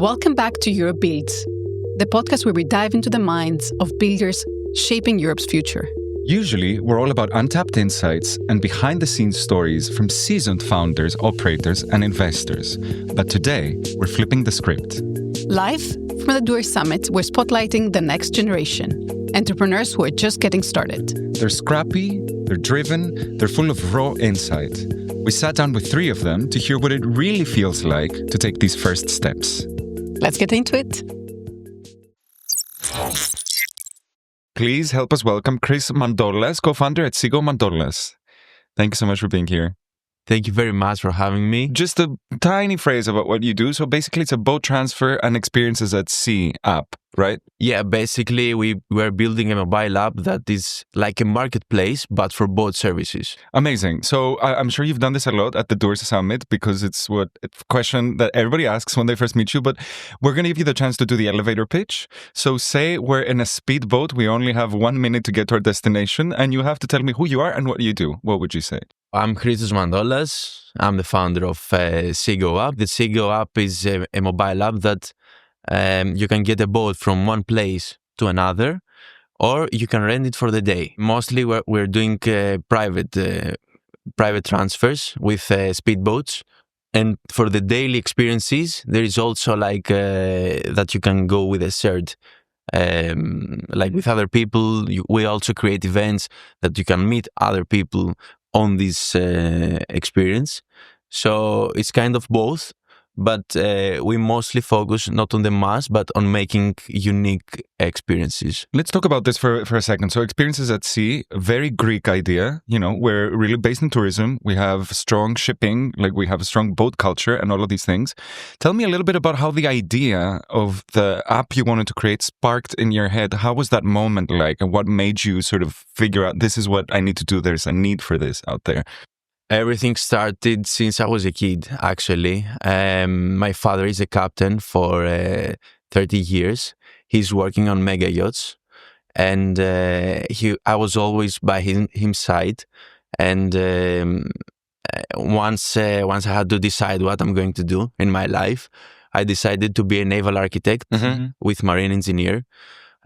Welcome back to EUROPEBUILDS, the podcast where we dive into the minds of builders shaping Europe's future. Usually, we're all about untapped insights and behind-the-scenes stories from seasoned founders, operators, and investors. But today, we're flipping the script. Live from the Doer Summit, we're spotlighting the next generation, entrepreneurs who are just getting started. They're scrappy, they're driven, they're full of raw insight. We sat down with 3 of them to hear what it really feels like to take these first steps. Let's get into it. Please help us welcome Christos Mantolas, co-founder at Seago Mantolas. Thank you so much for being here. Thank you very much for having me. Just a tiny phrase about what you do. So basically, it's a boat transfer and experiences at sea app, right? Yeah, basically, we're building a mobile app that is like a marketplace, but for boat services. Amazing. So I'm sure you've done this a lot at the Doer Summit because it's a question that everybody asks when they first meet you. But we're going to give you the chance to do the elevator pitch. So say we're in a speedboat. We only have 1 minute to get to our destination. And you have to tell me who you are and what you do. What would you say? I'm Christos Mantolas. I'm the founder of Seago app. The Seago app is a mobile app that you can get a boat from one place to another, or you can rent it for the day. Mostly we're doing private transfers with speedboats. And for the daily experiences, there is also like that you can go with a shared, like with other people. We also create events that you can meet other people on this experience. So it's kind of both, but we mostly focus not on the mass, but on making unique experiences. Let's talk about this for a second. So experiences at sea, very Greek idea. You know, we're really based in tourism. We have strong shipping, like we have a strong boat culture and all of these things. Tell me a little bit about how the idea of the app you wanted to create sparked in your head. How was that moment like? And what made you sort of figure out, this is what I need to do, there's a need for this out there? Everything started since I was a kid, actually. My father is a captain for 30 years. He's working on mega yachts. And I was always by his side. And once I had to decide what I'm going to do in my life, I decided to be a naval architect with marine engineer.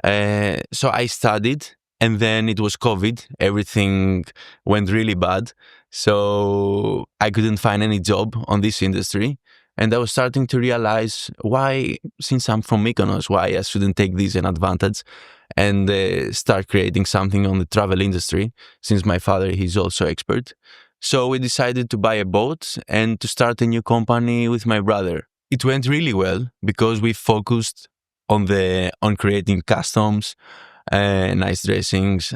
So I studied, and then it was COVID. Everything went really bad. So I couldn't find any job on this industry. And I was starting to realize why, since I'm from Mykonos, why I shouldn't take this an advantage and start creating something on the travel industry, since my father, he's also expert. So we decided to buy a boat and to start a new company with my brother. It went really well because we focused on creating customs, nice dressings.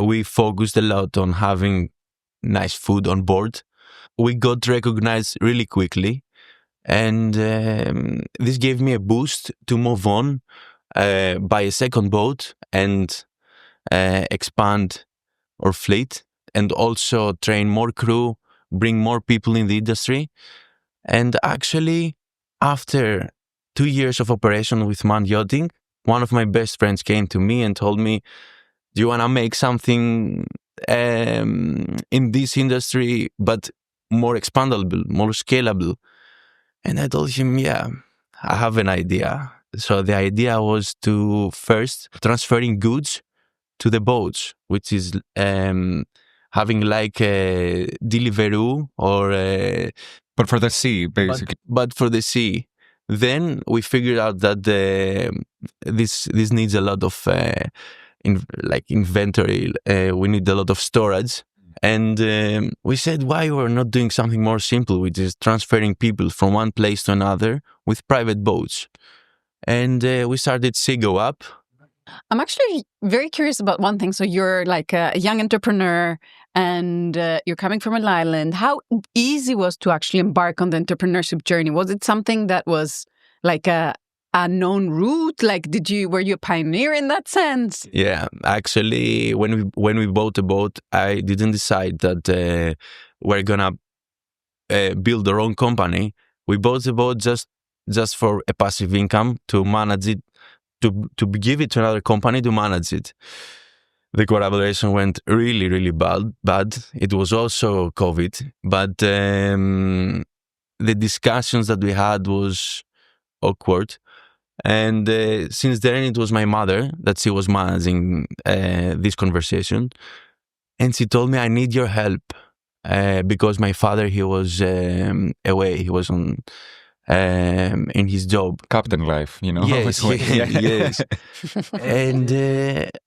We focused a lot on having nice food on board. We got recognized really quickly, and this gave me a boost to move on, buy a second boat and expand our fleet, and also train more crew, bring more people in the industry. And actually, after 2 years of operation with Man Yachting, one of my best friends came to me and told me, do you want to make something in this industry, but more expandable, more scalable? And I told him, yeah, I have an idea. So the idea was to first transferring goods to the boats, which is having like a Deliveroo or... But for the sea, basically. But for the sea. Then we figured out that this needs a lot of inventory. We need a lot of storage. And we said, why we're not doing something more simple, which is transferring people from one place to another with private boats. And we started Seago app. I'm actually very curious about one thing. So you're like a young entrepreneur and you're coming from an island. How easy was to actually embark on the entrepreneurship journey? Was it something that was like a known route? Like, were you a pioneer in that sense? Yeah, actually, when we bought a boat, I didn't decide that we're gonna build our own company. We bought the boat just for a passive income to manage it, to give it to another company to manage it. The collaboration went really, really bad. It was also COVID, but the discussions that we had was awkward. And since then, it was my mother that she was managing this conversation. And she told me, I need your help because my father, he was away. He was on in his job. Captain life, Yes, yes. And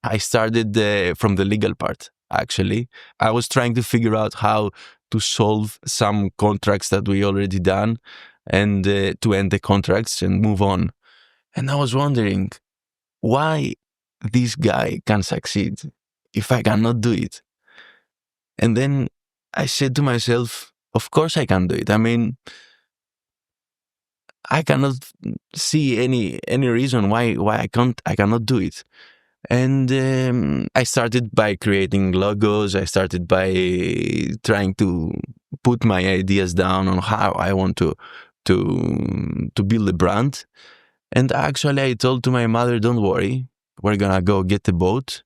I started from the legal part, actually. I was trying to figure out how to solve some contracts that we already done and to end the contracts and move on. And I was wondering why this guy can succeed if I cannot do it. And then I said to myself, of course I can do it. I mean, I cannot see any reason why I cannot do it. And I started by creating logos. I started by trying to put my ideas down on how I want to build a brand. And actually, I told to my mother, "Don't worry, we're gonna go get the boat."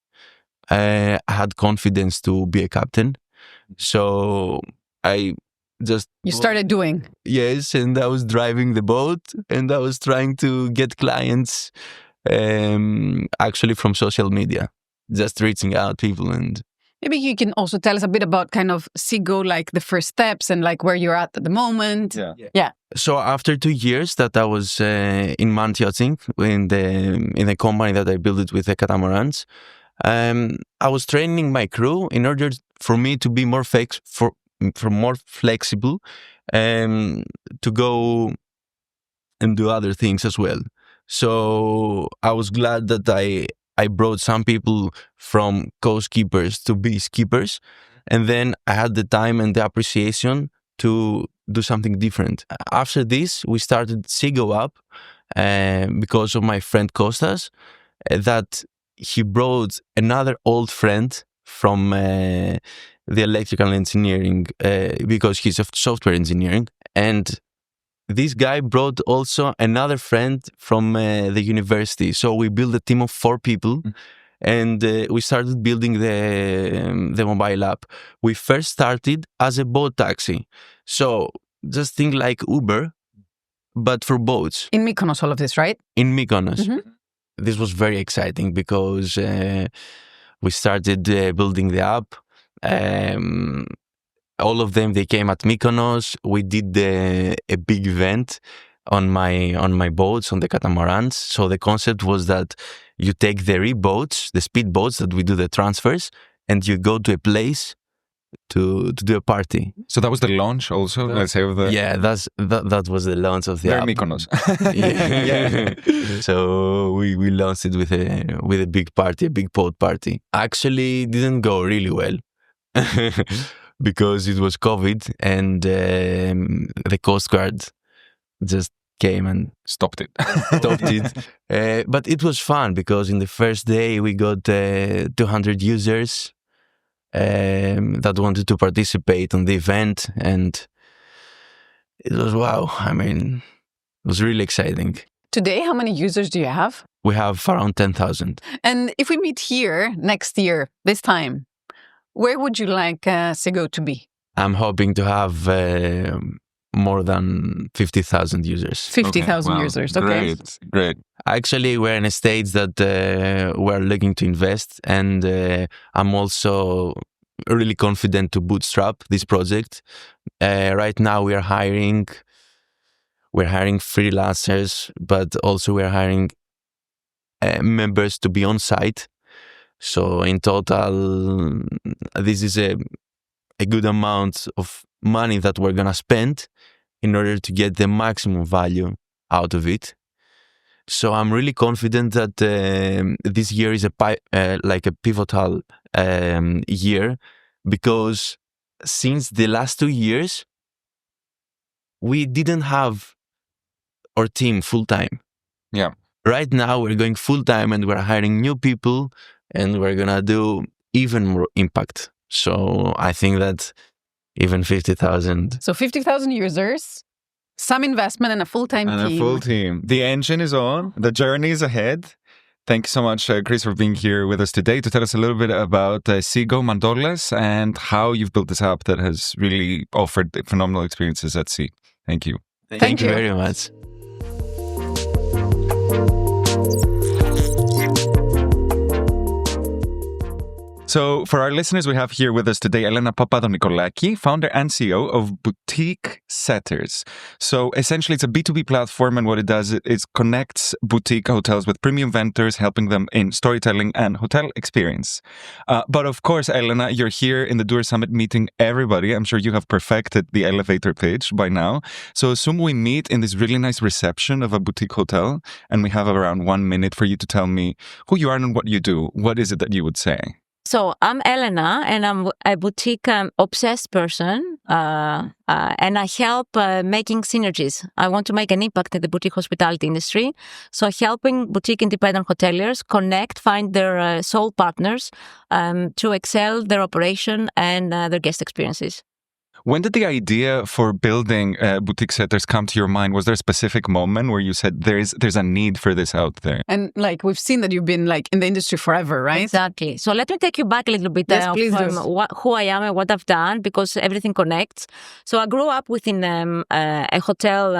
I had confidence to be a captain, so I just You started doing. Yes, and I was driving the boat, and I was trying to get clients, actually from social media, just reaching out people. And Maybe you can also tell us a bit about kind of Seago, like the first steps and like where you're at the moment. Yeah. So after 2 years that I was in manned yachting in the company that I built it with the catamarans, I was training my crew in order for me to be more more flexible, to go and do other things as well. So I was glad that I brought some people from co-skippers to be skippers, and then I had the time and the appreciation to do something different. After this, we started Seago up because of my friend Costas, that he brought another old friend from the electrical engineering because he's a software engineering, and this guy brought also another friend from the university. So we built a team of 4 people, and we started building the mobile app. We first started as a boat taxi. So just think like Uber, but for boats. In Mykonos, all of this, right? In Mykonos. This was very exciting because we started building the app. All of them, they came at Mykonos. We did a big event on my boats, on the catamarans. So the concept was that you take the boats, the speed boats that we do the transfers, and you go to a place to do a party. So that was the launch also, let's say, of the... Yeah, that was the launch of the app. Mykonos. Yeah. So we launched it with a big party, a big boat party. Actually, it didn't go really well. Because it was COVID, and the Coast Guard just came and stopped it. But it was fun because in the first day we got 200 users that wanted to participate on the event, and it was wow. I mean, it was really exciting. Today, how many users do you have? We have around 10,000. And if we meet here next year, this time, where would you like Seago to be? I'm hoping to have more than 50,000 users. 50,000 users, okay. Great. Actually, we're in a stage that we're looking to invest, and I'm also really confident to bootstrap this project. Right now, we're hiring freelancers, but also we're hiring members to be on site. So in total, this is a good amount of money that we're gonna spend in order to get the maximum value out of it. So I'm really confident that this year is like a pivotal year, because since the last 2 years, we didn't have our team full time. Yeah. Right now, we're going full time, and we're hiring new people, and we're gonna do even more impact. So I think that even 50,000. So 50,000 users, some investment, and a full-time team. And a full team. The engine is on. The journey is ahead. Thank you so much, Chris, for being here with us today to tell us a little bit about Seago Mantolas and how you've built this app that has really offered phenomenal experiences at sea. Thank you. Thank you very much. So for our listeners, we have here with us today Elena Papadonikolaki, founder and CEO of Boutique Setters. So essentially it's a B2B platform, and what it does is connects boutique hotels with premium vendors, helping them in storytelling and hotel experience. But of course, Elena, you're here in the Doer Summit meeting everybody. I'm sure you have perfected the elevator pitch by now. So assume we meet in this really nice reception of a boutique hotel, and we have around 1 minute for you to tell me who you are and what you do. What is it that you would say? So I'm Elena, and I'm a boutique obsessed person, and I help making synergies. I want to make an impact in the boutique hospitality industry. So helping boutique independent hoteliers connect, find their soul partners to excel their operation and their guest experiences. When did the idea for building Boutique Setters come to your mind? Was there a specific moment where you said there's a need for this out there? And like we've seen that you've been like in the industry forever, right? Exactly. So let me take you back a little bit Yes, please do. who I am and what I've done, because everything connects. So I grew up within a hotel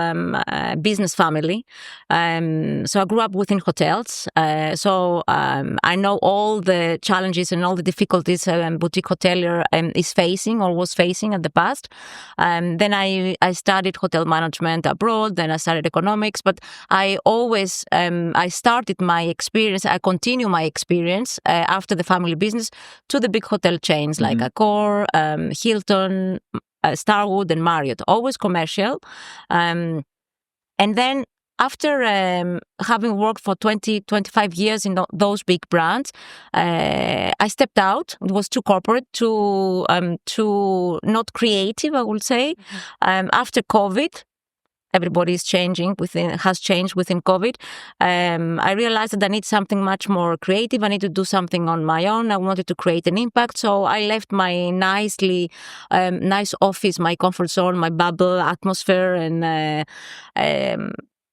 business family. So I grew up within hotels. So I know all the challenges and all the difficulties a boutique hotelier is facing or was facing at the past. Then I studied hotel management abroad, then I studied economics, but I always, I started my experience, I continue my experience after the family business to the big hotel chains like Accor, Hilton, Starwood and Marriott, always commercial. And then after having worked for 20, 25 years in those big brands, I stepped out. It was too corporate, too not creative, I would say. After COVID, everybody is has changed within COVID. I realized that I need something much more creative. I need to do something on my own. I wanted to create an impact. So I left my nice office, my comfort zone, my bubble atmosphere,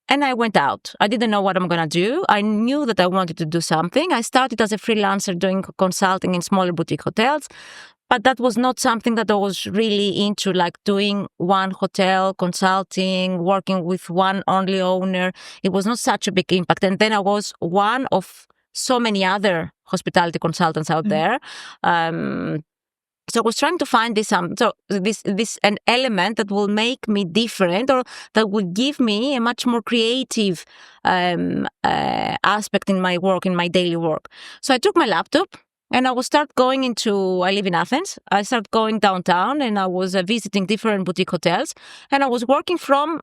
and I went out. I didn't know what I'm going to do. I knew that I wanted to do something. I started as a freelancer doing consulting in smaller boutique hotels. But that was not something that I was really into, like doing one hotel, consulting, working with one only owner. It was not such a big impact. And then I was one of so many other hospitality consultants out there. So I was trying to find this an element that will make me different, or that would give me a much more creative aspect in my work, in my daily work. So I took my laptop and I live in Athens. I started going downtown and I was visiting different boutique hotels, and I was working from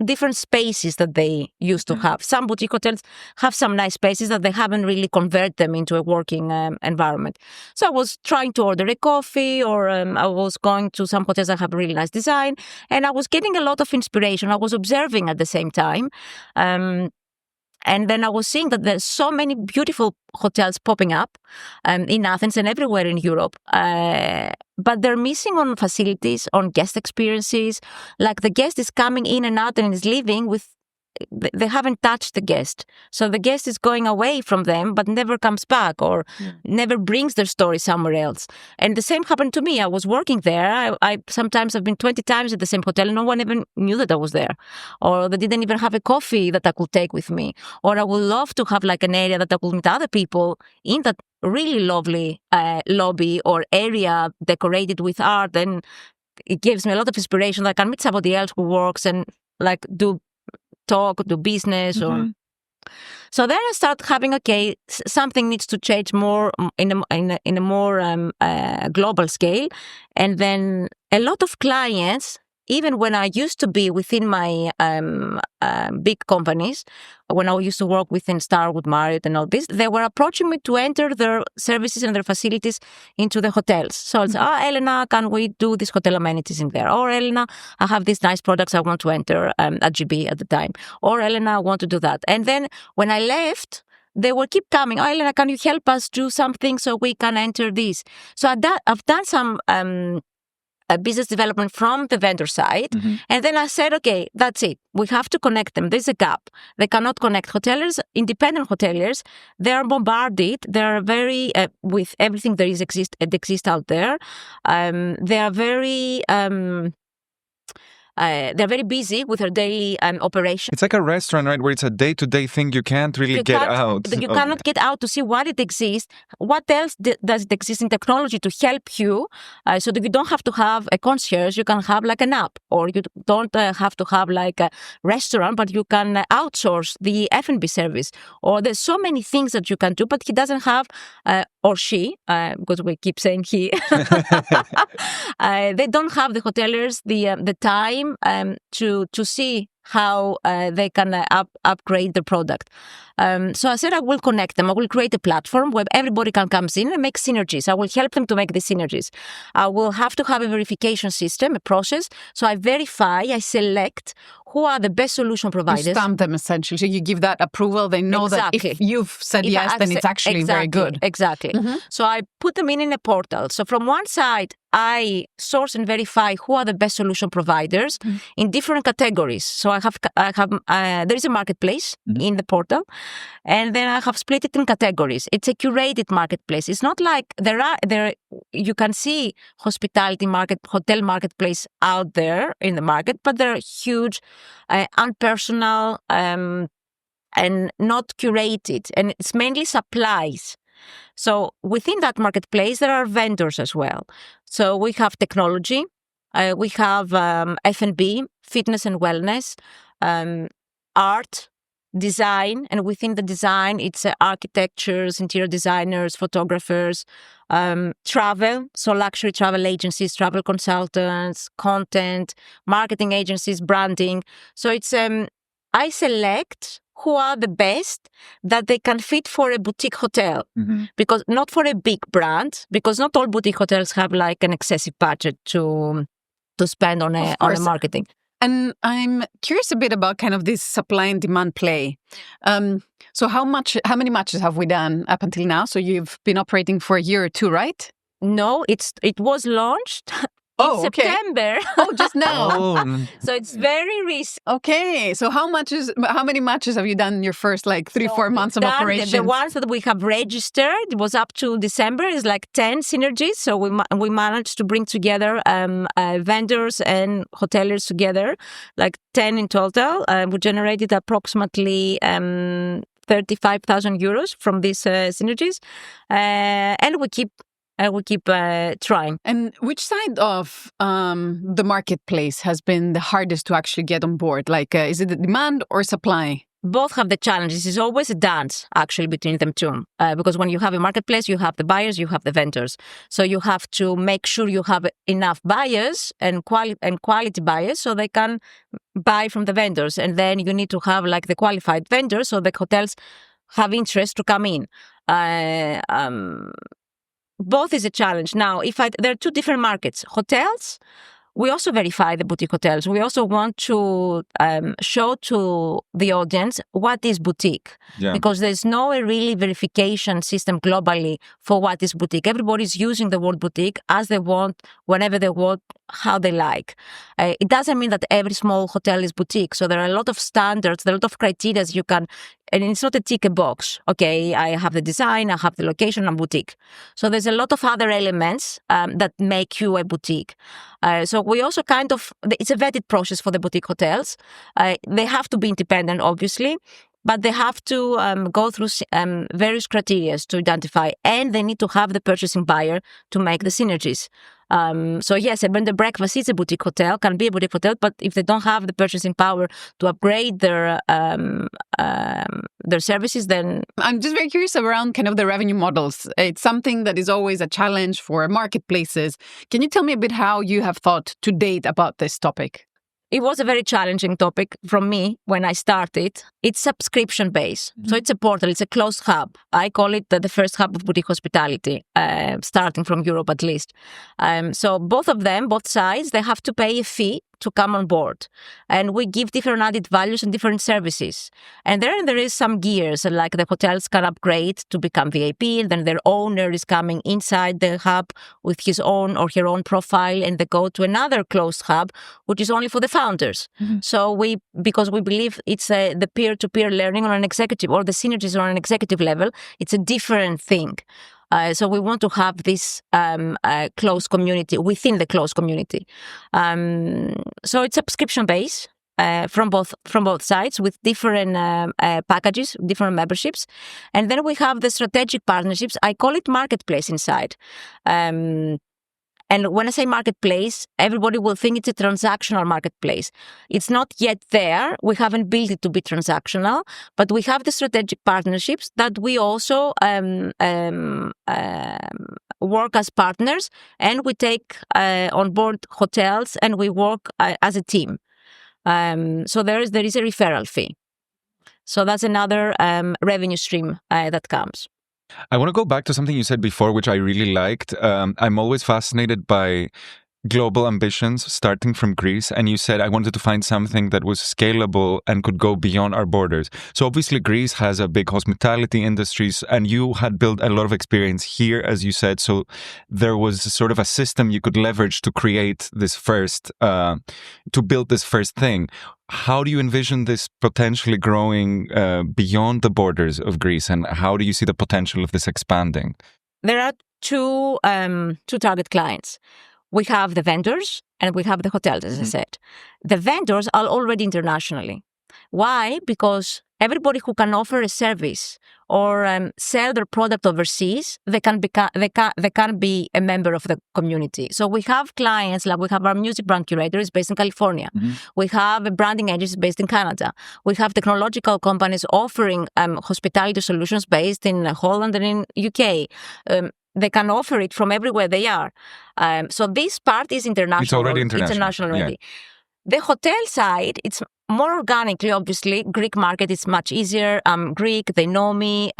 different spaces that they used to have. Some boutique hotels have some nice spaces that they haven't really converted them into a working environment. So I was trying to order a coffee, or I was going to some hotels that have a really nice design, and I was getting a lot of inspiration. I was observing at the same time. And then I was seeing that there's so many beautiful hotels popping up in Athens and everywhere in Europe. But they're missing on facilities, on guest experiences. Like the guest is coming in and out and is leaving with, they haven't touched the guest. So the guest is going away from them, but never comes back, or never brings their story somewhere else. And the same happened to me. I was working there. I sometimes have been 20 times at the same hotel. No one even knew that I was there. Or they didn't even have a coffee that I could take with me. Or I would love to have like an area that I could meet other people in that really lovely lobby or area decorated with art. And it gives me a lot of inspiration. I can meet somebody else who works and like do business. Or so then I start having, something needs to change more in a more global scale. And then a lot of clients, even when I used to be within my big companies, when I used to work within Starwood, Marriott and all this, they were approaching me to enter their services and their facilities into the hotels. So it's, Elena, can we do these hotel amenities in there? Or Elena, I have these nice products I want to enter at GB at the time. Or Elena, I want to do that. And then when I left, they will keep coming. Elena, can you help us do something so we can enter this? So I've done some business development from the vendor side. And then I said, okay, that's it. We have to connect them. There's a gap. They cannot connect hoteliers, independent hoteliers. They are bombarded. They are very, with everything that exists out there. They are very they're very busy with their daily operation. It's like a restaurant, right? Where it's a day-to-day thing. You can't really get out. You cannot get out to see what it exists. What else does it exist in technology to help you? So that you don't have to have a concierge. You can have like an app, or you don't have to have like a restaurant, but you can outsource the F&B service. Or there's so many things that you can do, but he doesn't have, or she, because we keep saying he, they don't have, the hoteliers, the time to see how they can upgrade the product. So I said I will connect them. I will create a platform where everybody can come in and make synergies. I will help them to make the synergies. I will have to have a verification system, a process. So I verify, I select who are the best solution providers. You stamp them essentially. So you give that approval. They know that if you've said yes, then it's actually very good. Exactly. So I put them in a portal. So from one side, I source and verify who are the best solution providers in different categories. So I have there is a marketplace in the portal, and then I have split it in categories. It's a curated marketplace. It's not like there you can see hotel marketplace out there in the market, but they're huge, unpersonal, and not curated, and it's mainly supplies. So within that marketplace, there are vendors as well. So we have technology, we have F&B, fitness and wellness, art, design, and within the design, it's architectures, interior designers, photographers, travel, so luxury travel agencies, travel consultants, content, marketing agencies, branding. So it's I select who are the best that they can fit for a boutique hotel, because not for a big brand, because not all boutique hotels have like an excessive budget to spend on a marketing. And I'm curious a bit about kind of this supply and demand play. So how many matches have we done up until now? So you've been operating for a year or two, right? No, it was launched in September. Oh, just now. So it's very recent. Okay. So how many matches have you done in your first 3-4 months of operation? The ones that we have registered, it was up to December, is like 10 synergies. So we managed to bring together vendors and hoteliers together, like 10 in total. We generated approximately 35,000 euros from these synergies. And we keep trying. And which side of the marketplace has been the hardest to actually get on board? Is it the demand or supply? Both have the challenges. It's always a dance, actually, between them two. Because when you have a marketplace, you have the buyers, you have the vendors. So you have to make sure you have enough buyers and quality buyers so they can buy from the vendors. And then you need to have the qualified vendors so the hotels have interest to come in. Both is a challenge. Now, there are two different markets. Hotels, we also verify the boutique hotels. We also want to show to the audience what is boutique. Yeah. Because there's no really verification system globally for what is boutique. Everybody's using the word boutique as they want, whenever they want, how they like. It doesn't mean that every small hotel is boutique. So there are a lot of standards, there are a lot of criteria you can, and it's not a tick a box. Okay, I have the design, I have the location, I'm boutique. So there's a lot of other elements that make you a boutique. So we also it's a vetted process for the boutique hotels. They have to be independent, obviously, but they have to go through various criteria to identify, and they need to have the purchasing buyer to make the synergies. So yes, a bed and breakfast is a boutique hotel, can be a boutique hotel, but if they don't have the purchasing power to upgrade their services, then... I'm just very curious around kind of the revenue models. It's something that is always a challenge for marketplaces. Can you tell me a bit how you have thought to date about this topic? It was a very challenging topic from me when I started. It's subscription-based. So it's a portal, it's a closed hub. I call it the first hub of boutique hospitality, starting from Europe at least. So both sides, they have to pay a fee to come on board. And we give different added values and different services. And there is some gears, like the hotels can upgrade to become VIP, and then their owner is coming inside the hub with his own or her own profile, and they go to another closed hub, which is only for the founders. So because we believe it's the peer-to-peer learning on an executive, or the synergies on an executive level, it's a different thing. So we want to have this close community within the close community. So it's subscription based. From both sides with different packages, different memberships, and then we have the strategic partnerships. I call it marketplace inside. And when I say marketplace, everybody will think it's a transactional marketplace. It's not yet there. We haven't built it to be transactional, but we have the strategic partnerships that we also work as partners, and we take on board hotels, and we work as a team. So there is a referral fee. So that's another revenue stream that comes. I want to go back to something you said before, which I really liked. I'm always fascinated by global ambitions starting from Greece. And you said, I wanted to find something that was scalable and could go beyond our borders. So obviously Greece has a big hospitality industries, and you had built a lot of experience here, as you said. So there was sort of a system you could leverage to create this to build this first thing. How do you envision this potentially growing beyond the borders of Greece? And how do you see the potential of this expanding? There are two target clients. We have the vendors and we have the hotels, as I said. The vendors are already internationally. Why? Because everybody who can offer a service or sell their product overseas, they can be a member of the community. So we have clients, like we have our music brand curator is based in California. We have a branding agency based in Canada. We have technological companies offering hospitality solutions based in Holland and in UK. They can offer it from everywhere they are. So this part is international. It's already international. Already. Yeah. The hotel side, it's more organically, obviously. Greek market is much easier. I'm Greek, they know me.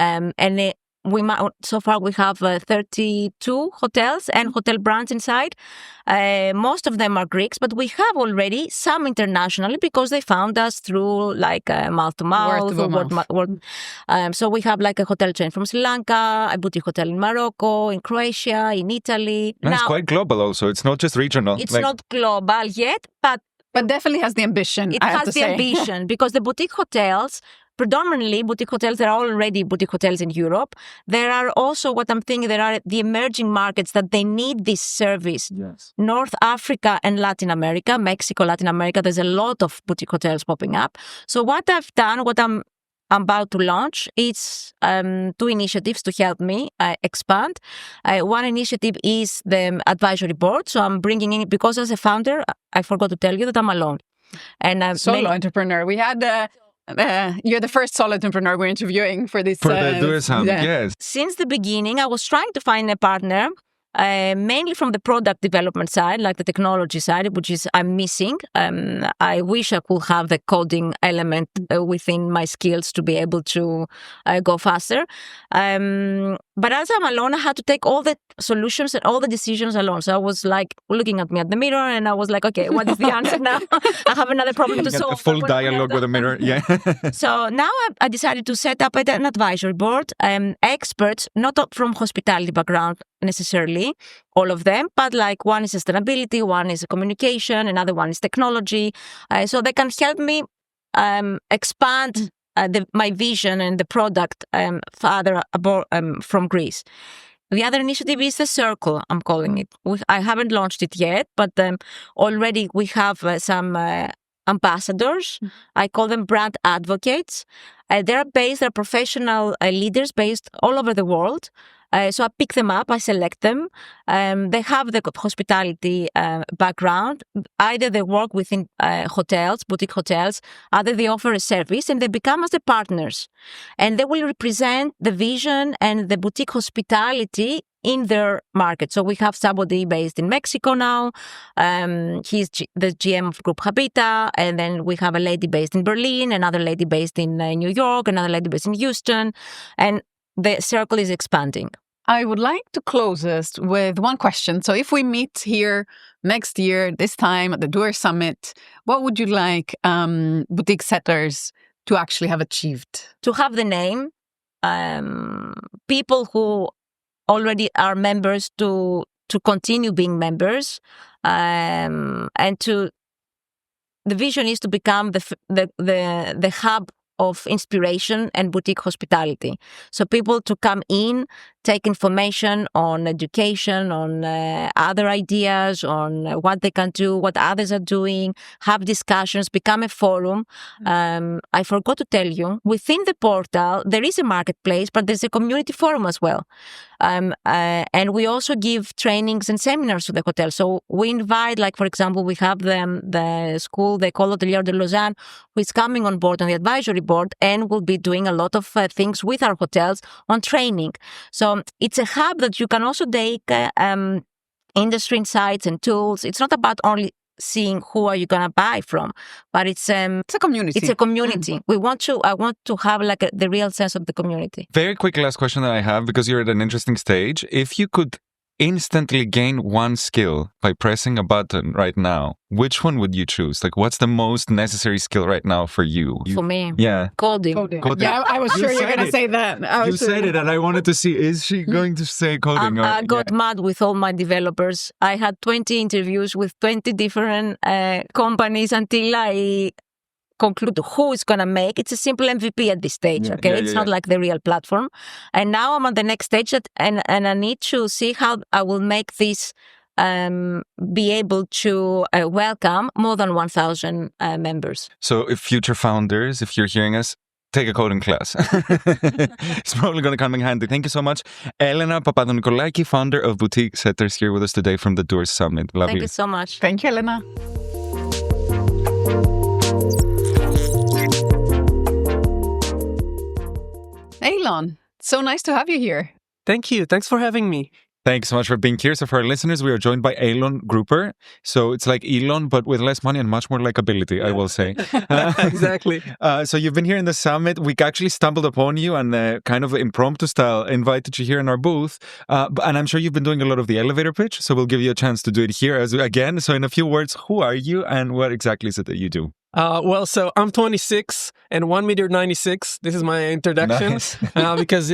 So far we have 32 hotels and hotel brands inside. Most of them are Greeks, but we have already some internationally because they found us through like mouth to mouth. So we have like a hotel chain from Sri Lanka, a boutique hotel in Morocco, in Croatia, in Italy. And it's quite global also. It's not just regional. It's not global yet, but definitely has the ambition. It has the ambition because the boutique hotels, predominantly boutique hotels, there are already boutique hotels in Europe. There are also what I'm thinking, there are the emerging markets that they need this service. Yes. North Africa and Latin America, Mexico, Latin America, there's a lot of boutique hotels popping up. So what I've done, what I'm about to launch, it's two initiatives to help me expand. One initiative is the advisory board. So I'm bringing in, because as a founder, I forgot to tell you that I'm alone. And solo entrepreneur. We had you're the first solo entrepreneur we're interviewing for this. For the Do Summit, yes. Since the beginning, I was trying to find a partner, mainly from the product development side, like the technology side, which is I'm missing. I wish I could have the coding element within my skills to be able to go faster. But as I'm alone, I had to take all the solutions and all the decisions alone. So I was like looking at me at the mirror, and I was like, okay, what is the answer now? I have another problem to solve. A full dialogue with a mirror, yeah. So now I decided to set up an advisory board, experts, not from hospitality background necessarily, all of them, but like one is sustainability, one is communication, another one is technology. So they can help me expand my vision and the product further from Greece. The other initiative is the Circle, I'm calling it. I haven't launched it yet, but already we have some ambassadors. I call them brand advocates. They're professional leaders based all over the world. So I pick them up, I select them. They have the hospitality background. Either they work within hotels, boutique hotels, either they offer a service and they become as the partners. And they will represent the vision and the boutique hospitality in their market. So we have somebody based in Mexico now. He's the GM of Group Habita. And then we have a lady based in Berlin, another lady based in New York, another lady based in Houston. And the circle is expanding. I would like to close this with one question. So if we meet here next year, this time at the Doer Summit, what would you like boutique setters to actually have achieved? To have the name, people who already are members to continue being members, and the vision is to become the hub of inspiration and boutique hospitality. So people to come in, take information on education, on other ideas, on what they can do, what others are doing, have discussions, become a forum. I forgot to tell you, within the portal, there is a marketplace, but there's a community forum as well. And we also give trainings and seminars to the hotel. So we invite, like, for example, we have the school, they call it Atelier de Lausanne, who is coming on board on the advisory board and will be doing a lot of things with our hotels on training. So it's a hub that you can also take industry insights and tools. It's not about only seeing who are you going to buy from, but it's a community. It's a community. I want to have like the real sense of the community. Very quick last question that I have, because you're at an interesting stage. If you could instantly gain one skill by pressing a button right now, which one would you choose? Like, what's the most necessary skill right now for you? For me, yeah, coding. Yeah, I was sure you're going to say that. You said it, and I wanted to see, is she going to say coding? I got mad with all my developers. I had 20 interviews with 20 different companies until I conclude who is going to make. It's a simple MVP at this stage, it's not like the real platform. And now I'm at the next stage, and I need to see how I will make this be able to welcome more than 1,000 members. So if future founders, if you're hearing us, take a coding class. It's probably going to come in handy. Thank you so much. Elena Papadonikolaki, founder of Boutique Setters, here with us today from the Doors Summit. Love Thank you so much. Thank you, Elena. Eilon, so nice to have you here. Thank you. Thanks for having me. Thanks so much for being here. So for our listeners, we are joined by Eilon Grouper. So it's like Elon, but with less money and much more likability, I will say. Exactly. So you've been here in the summit. We actually stumbled upon you and kind of impromptu style invited you here in our booth. And I'm sure you've been doing a lot of the elevator pitch. So we'll give you a chance to do it here again. So in a few words, who are you and what exactly is it that you do? So I'm 26 and 1.96 m. This is my introduction. Nice. Because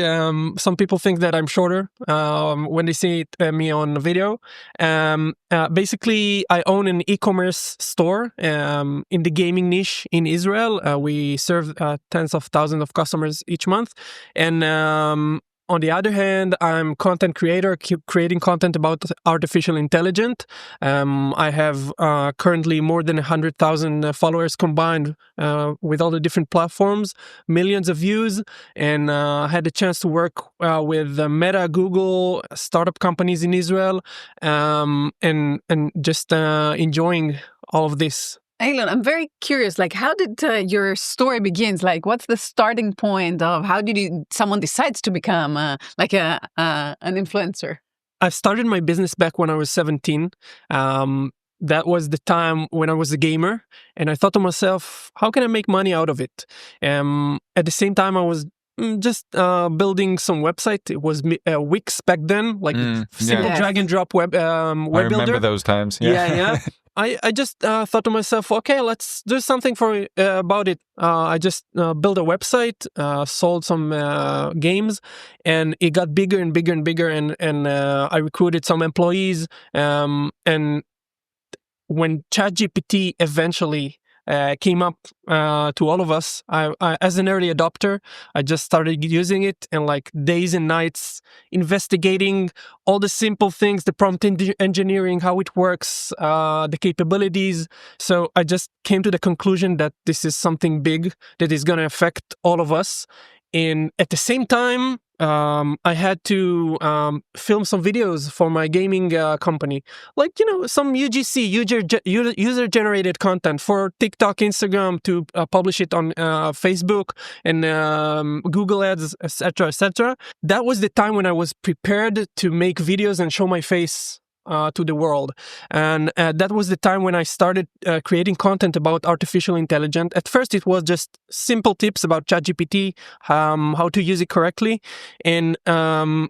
some people think that I'm shorter when they see me on video. Basically, I own an e-commerce store in the gaming niche in Israel. We serve tens of thousands of customers each month. And on the other hand, I'm content creator, creating content about artificial intelligence. I have currently more than 100,000 followers combined with all the different platforms, millions of views, and I had the chance to work with Meta, Google, startup companies in Israel, and just enjoying all of this. Eilon, I'm very curious, like, how did your story begins? Like, what's the starting point of how did someone decides to become an influencer? I started my business back when I was 17. That was the time when I was a gamer, and I thought to myself, how can I make money out of it? At the same time, I was just building some website. It was Wix back then, like simple drag and drop web builder. I remember those times. Yeah. I just thought to myself, okay, let's do something about it. I just built a website, sold some games, and it got bigger and bigger and bigger. And I recruited some employees. And when ChatGPT eventually came up to all of us, I, as an early adopter, I just started using it, and like days and nights investigating all the simple things, the prompt engineering, how it works, the capabilities. So I just came to the conclusion that this is something big that is going to affect all of us. And at the same time, I had to film some videos for my gaming company, like, some UGC, user-generated content for TikTok, Instagram, to publish it on Facebook and Google Ads, etc., etc. That was the time when I was prepared to make videos and show my face to the world. And that was the time when I started creating content about artificial intelligence. At first, it was just simple tips about ChatGPT, how to use it correctly. And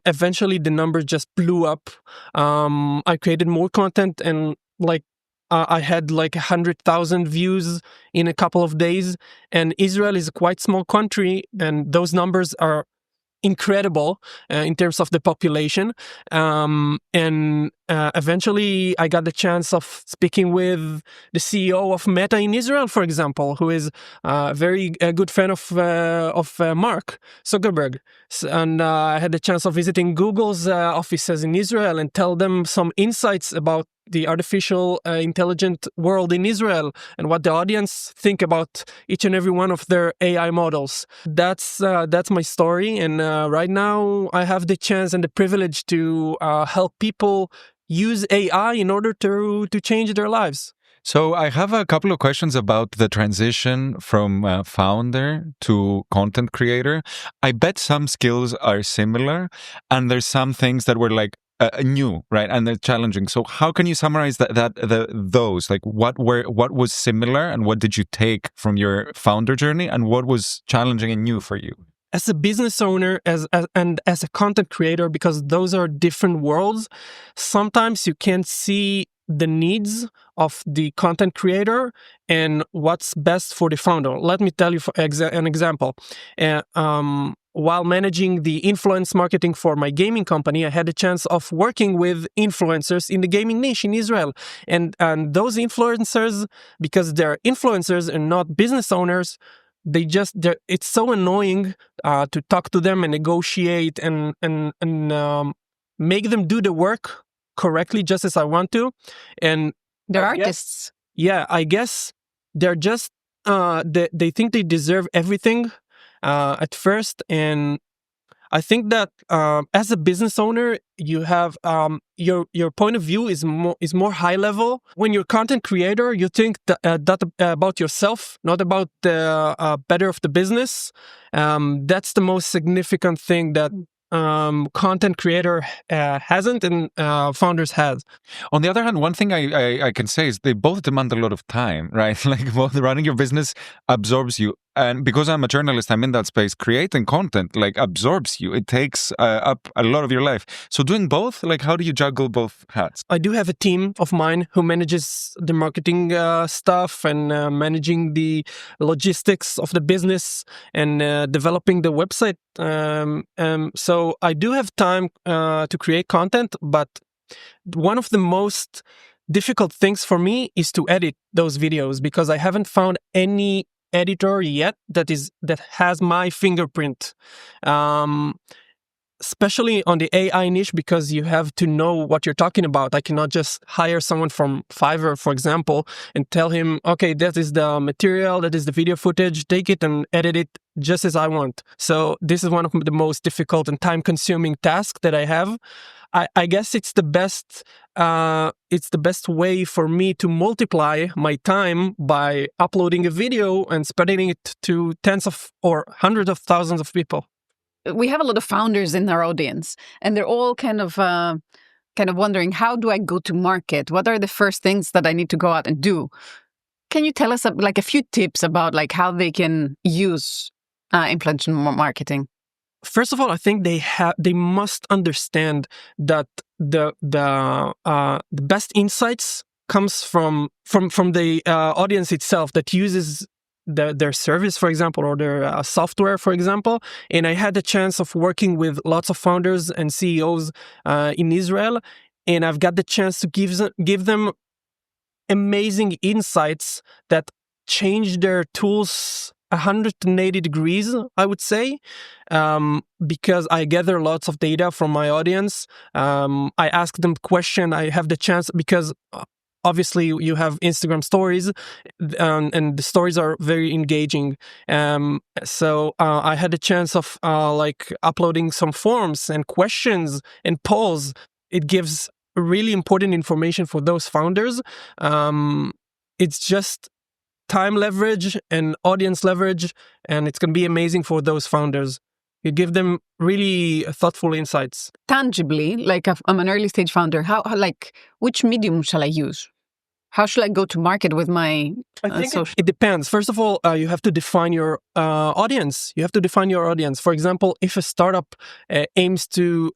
eventually, the numbers just blew up. I created more content, and I had like 100,000 views in a couple of days. And Israel is a quite small country, and those numbers are incredible in terms of the population. And eventually I got the chance of speaking with the CEO of Meta in Israel, for example, who is a very good fan of Mark Zuckerberg. And I had the chance of visiting Google's offices in Israel and tell them some insights about the artificial intelligent world in Israel and what the audience think about each and every one of their AI models. That's my story, and right now I have the chance and the privilege to help people use AI in order to change their lives. So I have a couple of questions about the transition from founder to content creator. I bet some skills are similar, and there's some things that were like new, right? And they're challenging. So how can you summarize those? Like what was similar, and what did you take from your founder journey, and what was challenging and new for you? As a business owner and as a content creator, because those are different worlds, sometimes you can't see the needs of the content creator and what's best for the founder. Let me tell you an example. While managing the influence marketing for my gaming company, I had a chance of working with influencers in the gaming niche in Israel. And those influencers, because they're influencers and not business owners, it's so annoying to talk to them and negotiate and make them do the work correctly just as I want to. And they're artists. I guess they're just they think they deserve everything at first. And I think that as a business owner, you have your point of view is more high level. When you're a content creator, you think that about yourself, not about the better of the business. That's the most significant thing that content creator hasn't and founders has. On the other hand, one thing I can say is they both demand a lot of time, right? Like both running your business absorbs you. And because I'm a journalist, I'm in that space. Creating content like absorbs you. It takes up a lot of your life. So doing both, like how do you juggle both hats? I do have a team of mine who manages the marketing stuff and managing the logistics of the business and developing the website. So I do have time to create content, but one of the most difficult things for me is to edit those videos because I haven't found any editor yet that has my fingerprint, especially on the AI niche, because you have to know what you're talking about. I cannot just hire someone from Fiverr, for example, and tell him, okay, that is the material, that is the video footage, take it and edit it just as I want. So this is one of the most difficult and time-consuming tasks that I have. I guess it's the best way for me to multiply my time by uploading a video and spreading it to tens of or hundreds of thousands of people. We have a lot of founders in our audience, and they're all kind of wondering, how do I go to market? What are the first things that I need to go out and do? Can you tell us like a few tips about like how they can use influencer marketing? First of all, I think they must understand that the best insights comes from the audience itself that uses their service, for example, or their software, for example. And I had the chance of working with lots of founders and CEOs in Israel, and I've got the chance to give them amazing insights that change their tools 180 degrees, I would say, because I gather lots of data from my audience. I ask them questions. I have the chance, because obviously you have Instagram stories, and the stories are very engaging. So I had the chance of like uploading some forms and questions and polls. It gives really important information for those founders. It's just time leverage and audience leverage, and it's going to be amazing for those founders. You give them really thoughtful insights. Tangibly, like I'm an early stage founder, how like which medium shall I use? How should I go to market with my social? It depends. First of all, you have to define your audience. You have to define your audience. For example, if a startup aims to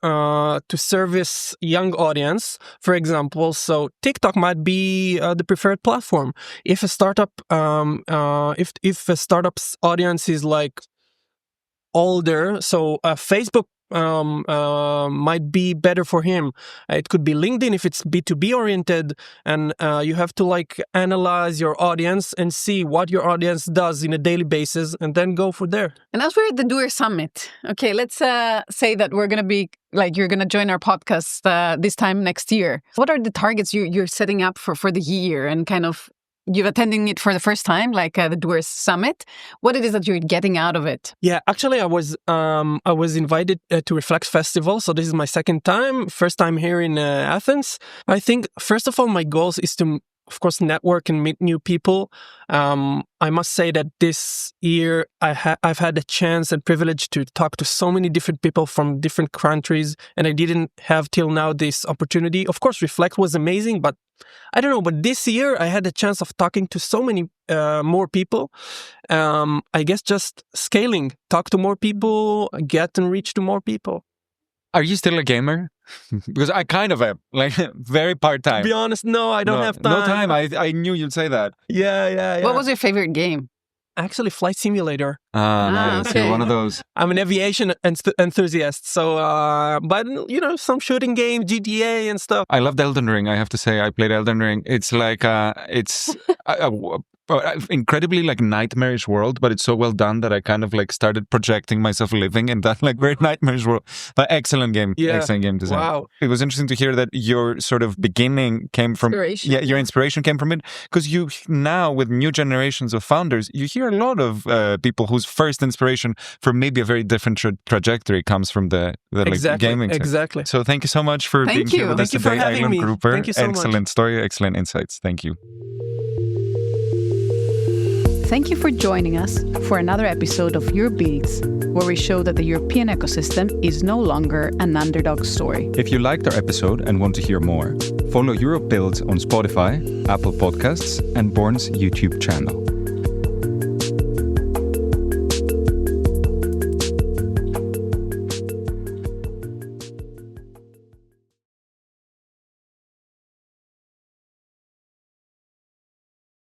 service young audience, for example, so TikTok might be the preferred platform. If a startup, if a startup's audience is like older, so Facebook might be better for him. It could be LinkedIn if it's B2B oriented, and you have to like analyze your audience and see what your audience does in a daily basis, and then go for there. And as we're at the Doer Summit, okay, let's say that we're going to be like, you're going to join our podcast this time next year. What are the targets you're setting up for the year, and kind of you're attending it for the first time, like the Doer Summit? What it is that you're getting out of it? Yeah, actually, I was invited to Reflect Festival, so this is my second time. First time here in Athens. I think first of all, my goals is to, of course, network and meet new people. I must say that this year I've had a chance and privilege to talk to so many different people from different countries, and I didn't have till now this opportunity. Of course, Reflect was amazing, but I don't know. But this year I had a chance of talking to so many more people. I guess just scaling, talk to more people, get and reach to more people. Are you still a gamer? Because I kind of am, like very part-time. To be honest, no, I don't have time. No time. I knew you'd say that. Yeah. What was your favorite game? Actually, Flight Simulator. Nice. okay. You're one of those. I'm an aviation enthusiast, so but you know, some shooting games, GTA and stuff. I loved Elden Ring. I have to say, I played Elden Ring. It's like it's incredibly like nightmarish world, but it's so well done that I kind of like started projecting myself living in that like very nightmarish world. But excellent game, excellent game design. Wow. It was interesting to hear that your sort of beginning came from your inspiration came from it, because you now with new generations of founders, you hear a lot of people whose first inspiration for maybe a very different trajectory comes from the like, gaming. Exactly. So thank you so much for being here with us Thank you for today, having Eilon me. Grouper. Thank you so much. Excellent story, excellent insights. Thank you. Thank you for joining us for another episode of EUROPEBUILDS, where we show that the European ecosystem is no longer an underdog story. If you liked our episode and want to hear more, follow EuropeBuilds on Spotify, Apple Podcasts, and Born's YouTube channel.